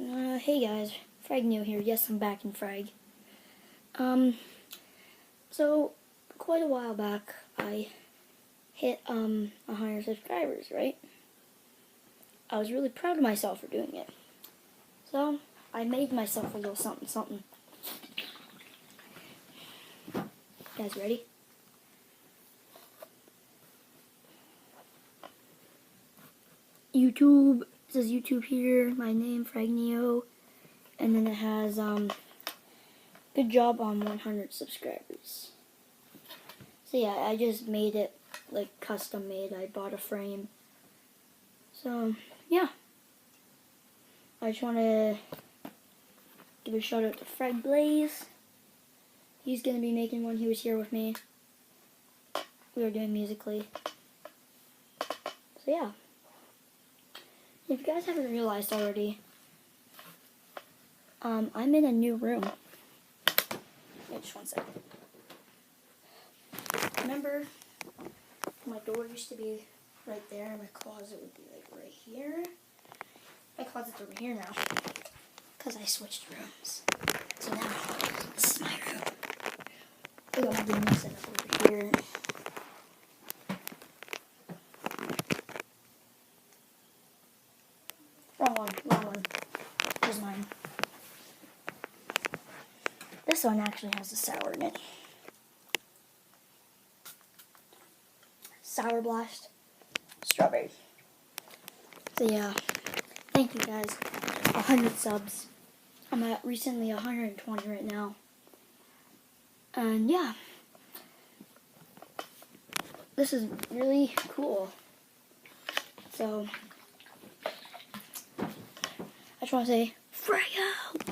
Hey guys, Frag New here. Yes, I'm back in Frag. So quite a while back, I hit 100 subscribers, right? I was really proud of myself for doing it. So I made myself a little something, something. You guys ready? YouTube. It says YouTube here. My name, Frag Neo, and then it has good job on 100 subscribers. So yeah, I just made it like custom made. I bought a frame. So yeah, I just want to give a shout out to Fred Blaze. He's gonna be making one. He was here with me. We were doing musically. So yeah, if you guys haven't realized already, I'm in a new room. Wait, just one second. Remember, my door used to be right there, and my closet would be like right here. My closet's over here now, because I switched rooms. So now, this is my room. I got my gaming setup over here. Wrong one. Here's mine. This one actually has a sour in it. Sour Blast. Strawberry. So yeah, thank you guys. 100 subs. I'm at recently 120 right now. And yeah, this is really cool. So I just want to say, Freya!